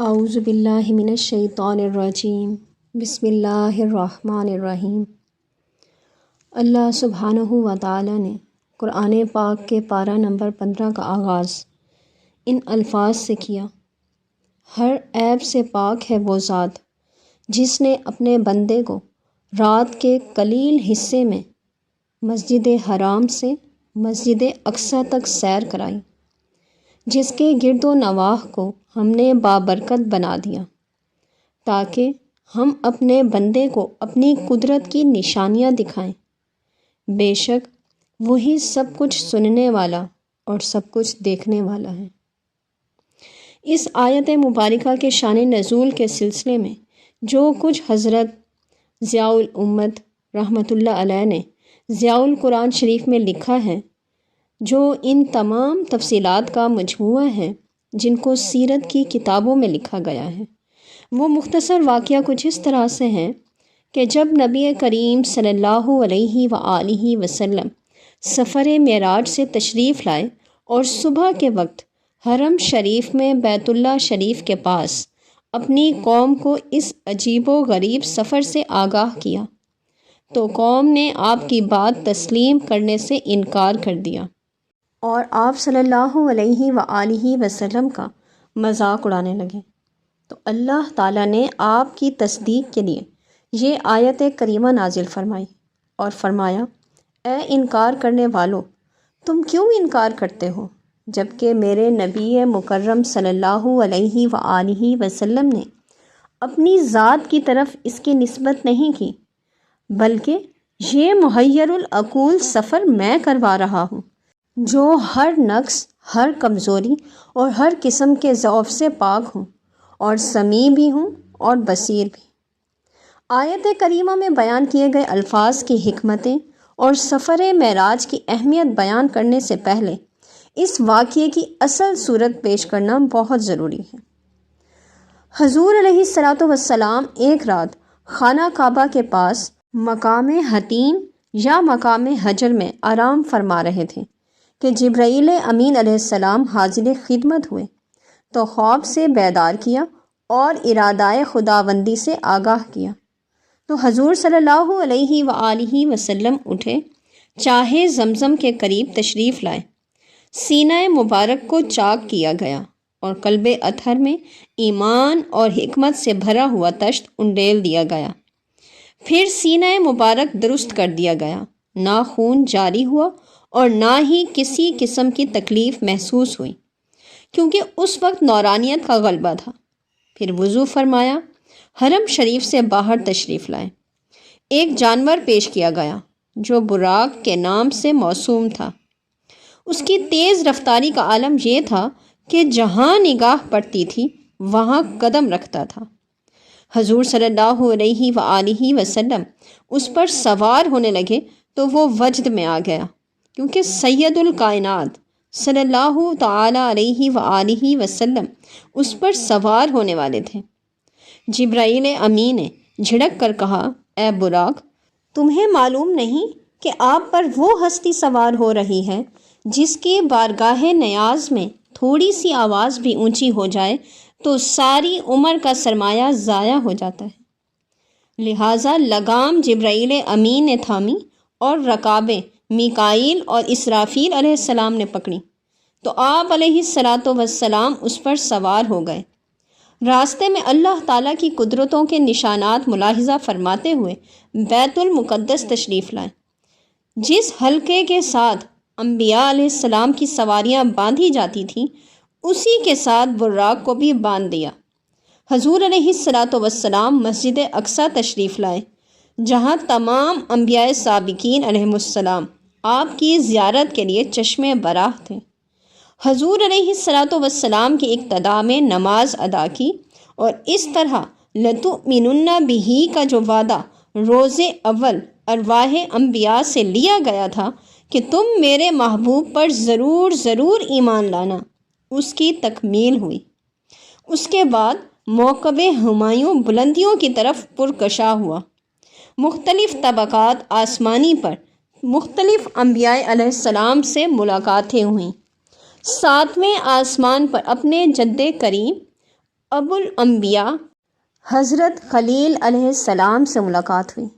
اعوذ باللہ من الشیطان الرجیم بسم اللہ الرحمن الرحیم۔ اللہ سبحانہ و تعالی نے قرآن پاک کے پارہ نمبر 15 کا آغاز ان الفاظ سے کیا: ہر عیب سے پاک ہے وہ ذات جس نے اپنے بندے کو رات کے قلیل حصے میں مسجد حرام سے مسجد اقصیٰ تک سیر کرائی، جس کے گرد و نواح کو ہم نے بابرکت بنا دیا تاکہ ہم اپنے بندے کو اپنی قدرت کی نشانیاں دکھائیں۔ بے شک وہی سب کچھ سننے والا اور سب کچھ دیکھنے والا ہے۔ اس آیت مبارکہ کے شان نزول کے سلسلے میں جو کچھ حضرت ضیاء الامت رحمۃ اللہ علیہ نے ضیاء القرآن شریف میں لکھا ہے، جو ان تمام تفصیلات کا مجموعہ ہے جن کو سیرت کی کتابوں میں لکھا گیا ہے، وہ مختصر واقعہ کچھ اس طرح سے ہیں کہ جب نبی کریم صلی اللہ علیہ وآلہ وسلم سفر معراج سے تشریف لائے اور صبح کے وقت حرم شریف میں بیت اللہ شریف کے پاس اپنی قوم کو اس عجیب و غریب سفر سے آگاہ کیا تو قوم نے آپ کی بات تسلیم کرنے سے انکار کر دیا اور آپ صلی اللہ علیہ وآلہ وسلم کا مذاق اڑانے لگے۔ تو اللہ تعالیٰ نے آپ کی تصدیق کے لیے یہ آیت کریمہ نازل فرمائی اور فرمایا: اے انکار کرنے والو، تم کیوں انکار کرتے ہو جبکہ میرے نبی مکرم صلی اللہ علیہ وآلہ وسلم نے اپنی ذات کی طرف اس کی نسبت نہیں کی، بلکہ یہ محیر العقول سفر میں کروا رہا ہوں، جو ہر نقص، ہر کمزوری اور ہر قسم کے ضعف سے پاک ہوں، اور سمیع بھی ہوں اور بصیر بھی۔ آیت کریمہ میں بیان کیے گئے الفاظ کی حکمتیں اور سفر معراج کی اہمیت بیان کرنے سے پہلے اس واقعے کی اصل صورت پیش کرنا بہت ضروری ہے۔ حضور علیہ الصلاۃ والسلام ایک رات خانہ کعبہ کے پاس مقام حتیم یا مقام حجر میں آرام فرما رہے تھے کہ جبرائیل امین علیہ السلام حاضر خدمت ہوئے تو خواب سے بیدار کیا اور ارادہ خداوندی سے آگاہ کیا۔ تو حضور صلی اللہ علیہ وآلہ وسلم اٹھے، چاہے زمزم کے قریب تشریف لائے، سینہ مبارک کو چاک کیا گیا اور قلب اطہر میں ایمان اور حکمت سے بھرا ہوا طشت انڈیل دیا گیا، پھر سینہ مبارک درست کر دیا گیا، نہ خون جاری ہوا اور نہ ہی کسی قسم کی تکلیف محسوس ہوئی، کیونکہ اس وقت نورانیت کا غلبہ تھا۔ پھر وضو فرمایا، حرم شریف سے باہر تشریف لائے، ایک جانور پیش کیا گیا جو براق کے نام سے موسوم تھا۔ اس کی تیز رفتاری کا عالم یہ تھا کہ جہاں نگاہ پڑتی تھی وہاں قدم رکھتا تھا۔ حضور صلی اللہ علیہ وآلہ وسلم اس پر سوار ہونے لگے تو وہ وجد میں آ گیا، کیونکہ سید الکائنات صلی اللہ تعالی علیہ وآلہ وسلم اس پر سوار ہونے والے تھے۔ جبرائیل امین نے جھڑک کر کہا: اے براق، تمہیں معلوم نہیں کہ آپ پر وہ ہستی سوار ہو رہی ہے جس کی بارگاہ نیاز میں تھوڑی سی آواز بھی اونچی ہو جائے تو ساری عمر کا سرمایہ ضائع ہو جاتا ہے۔ لہٰذا لگام جبرائیل امین نے تھامی اور رکابیں میکائیل اور اسرافیل علیہ السلام نے پکڑی تو آپ علیہ الصلاۃ والسلام اس پر سوار ہو گئے۔ راستے میں اللہ تعالیٰ کی قدرتوں کے نشانات ملاحظہ فرماتے ہوئے بیت المقدس تشریف لائے۔ جس حلقے کے ساتھ انبیاء علیہ السلام کی سواریاں باندھی جاتی تھیں، اسی کے ساتھ براق کو بھی باندھ دیا۔ حضور علیہ الصلاۃ والسلام مسجد اقصیٰ تشریف لائے، جہاں تمام انبیاء سابقین علیہم السلام آپ کی زیارت کے لیے چشمے براہ تھے۔ حضور علیہ الصلاۃ والسلام کی اقتداء میں نماز ادا کی اور اس طرح لَتُؤْمِنُنَّ بِهِ کا جو وعدہ روز اول ارواح انبیاء سے لیا گیا تھا کہ تم میرے محبوب پر ضرور ضرور ایمان لانا، اس کی تکمیل ہوئی۔ اس کے بعد موکب ہمایوں بلندیوں کی طرف پرکشا ہوا۔ مختلف طبقات آسمانی پر مختلف انبیاء علیہ السلام سے ملاقاتیں ہوئیں۔ 7ویں آسمان پر اپنے جد کریم ابو الانبیاء حضرت خلیل علیہ السلام سے ملاقات ہوئی۔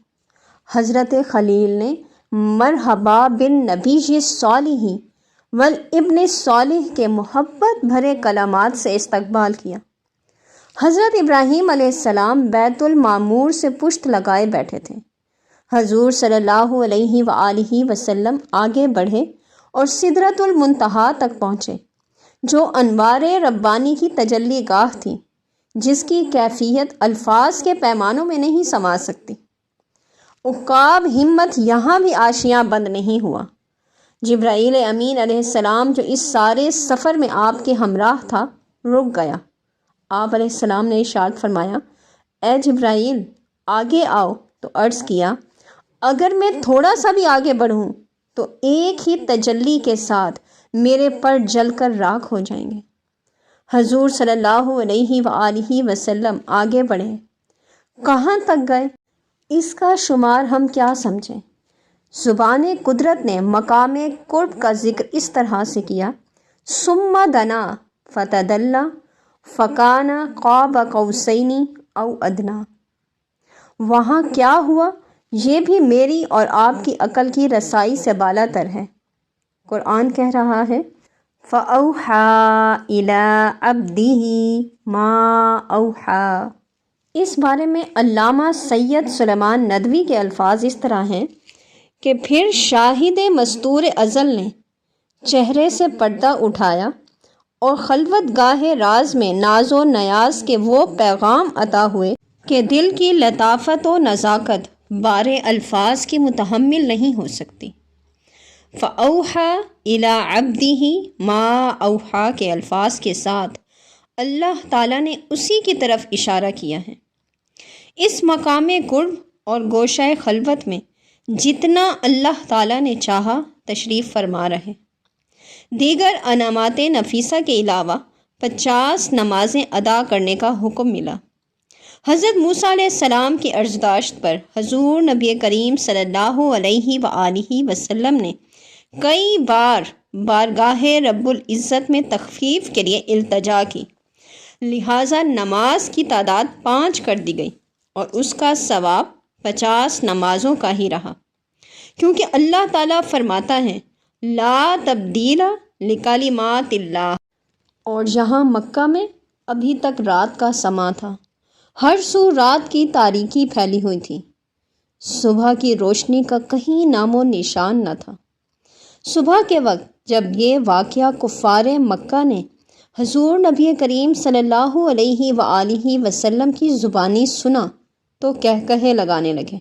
حضرت خلیل نے مرحبا بالنبی الصالح والابن الصالح کے محبت بھرے کلمات سے استقبال کیا۔ حضرت ابراہیم علیہ السلام بیت المعمور سے پشت لگائے بیٹھے تھے۔ حضور صلی اللہ علیہ وآلہ وسلم آگے بڑھے اور سدرۃ المنتہا تک پہنچے، جو انوار ربانی کی تجلی گاہ تھی، جس کی کیفیت الفاظ کے پیمانوں میں نہیں سما سکتی۔ عقاب ہمت یہاں بھی آشیاں بند نہیں ہوا۔ جبرائیل امین علیہ السلام جو اس سارے سفر میں آپ کے ہمراہ تھا، رک گیا۔ آپ علیہ السلام نے ارشاد فرمایا، اے جبرائیل آگے آؤ، تو عرض کیا، اگر میں تھوڑا سا بھی آگے بڑھوں تو ایک ہی تجلی کے ساتھ میرے پر جل کر راکھ ہو جائیں گے۔ حضور صلی اللہ علیہ وآلہ وسلم آگے بڑھے۔ کہاں تک گئے اس کا شمار ہم کیا سمجھیں۔ زبان قدرت نے مقام قرب کا ذکر اس طرح سے کیا، ثم دنا فتدلی فکان قاب قوسین او ادنی۔ وہاں کیا ہوا یہ بھی میری اور آپ کی عقل کی رسائی سے بالا تر ہے۔ قرآن کہہ رہا ہے، فَأَوْحَى إِلَىٰ عَبْدِهِ مَا أَوْحَىٰ۔ اس بارے میں علامہ سید سلیمان ندوی کے الفاظ اس طرح ہیں کہ پھر شاہد مستور ازل نے چہرے سے پردہ اٹھایا اور خلوت گاہ راز میں ناز و نیاز کے وہ پیغام عطا ہوئے کہ دل کی لطافت و نزاکت بارے الفاظ کی متحمل نہیں ہو سکتی۔ فَأَوْحَىٰ إِلَىٰ عَبْدِهِ مَا أَوْحَىٰ کے الفاظ کے ساتھ اللہ تعالیٰ نے اسی کی طرف اشارہ کیا ہے۔ اس مقام قرب اور گوشہ خلوت میں جتنا اللہ تعالیٰ نے چاہا تشریف فرما رہے۔ دیگر انعامات نفیسہ کے علاوہ 50 نمازیں ادا کرنے کا حکم ملا۔ حضرت موسیٰ علیہ السلام کی عرضداشت پر حضور نبی کریم صلی اللہ علیہ وآلہ وسلم نے کئی بار بارگاہ رب العزت میں تخفیف کے لیے التجا کی، لہٰذا نماز کی تعداد 5 کر دی گئی اور اس کا ثواب 50 نمازوں کا ہی رہا، کیونکہ اللہ تعالیٰ فرماتا ہے، لا تبدیل لکلمات اللہ۔ اور یہاں مکہ میں ابھی تک رات کا سما تھا، ہر سو رات کی تاریکی پھیلی ہوئی تھی، صبح کی روشنی کا کہیں نام و نشان نہ تھا۔ صبح کے وقت جب یہ واقعہ کفار مکہ نے حضور نبی کریم صلی اللہ علیہ وآلہ وسلم کی زبانی سنا تو کہے لگانے لگے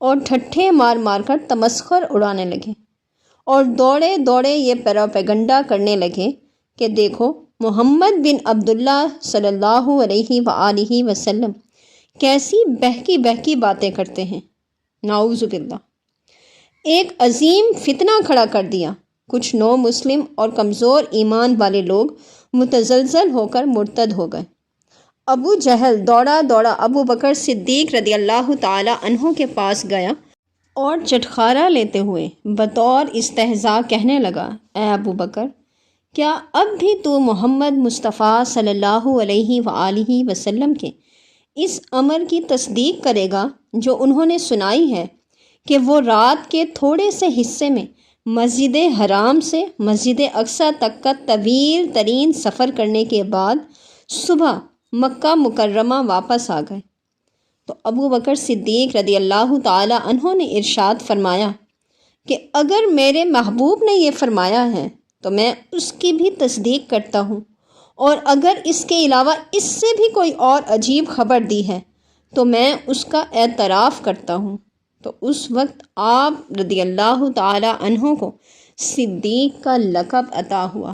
اور ٹھٹھے مار مار کر تمسخر اڑانے لگے، اور دوڑے دوڑے یہ پیروپیگنڈا کرنے لگے کہ دیکھو محمد بن عبداللہ صلی اللہ علیہ وآلہ وسلم کیسی بہکی بہکی باتیں کرتے ہیں، نعوذ باللہ۔ ایک عظیم فتنہ کھڑا کر دیا۔ کچھ نو مسلم اور کمزور ایمان والے لوگ متزلزل ہو کر مرتد ہو گئے۔ ابو جہل دوڑا دوڑا ابو بکر صدیق رضی اللہ تعالی عنہ کے پاس گیا اور چٹخارا لیتے ہوئے بطور استہزاء کہنے لگا، اے ابو بکر، کیا اب بھی تو محمد مصطفیٰ صلی اللہ علیہ وآلہ وسلم کے اس امر کی تصدیق کرے گا جو انہوں نے سنائی ہے کہ وہ رات کے تھوڑے سے حصے میں مسجد حرام سے مسجد اقصیٰ تک کا طویل ترین سفر کرنے کے بعد صبح مکہ مکرمہ واپس آ گئے؟ تو ابو بکر صدیق رضی اللہ تعالی عنہ نے ارشاد فرمایا کہ اگر میرے محبوب نے یہ فرمایا ہے تو میں اس کی بھی تصدیق کرتا ہوں، اور اگر اس کے علاوہ اس سے بھی کوئی اور عجیب خبر دی ہے تو میں اس کا اعتراف کرتا ہوں۔ تو اس وقت آپ رضی اللہ تعالی عنہ کو صدیق کا لقب عطا ہوا۔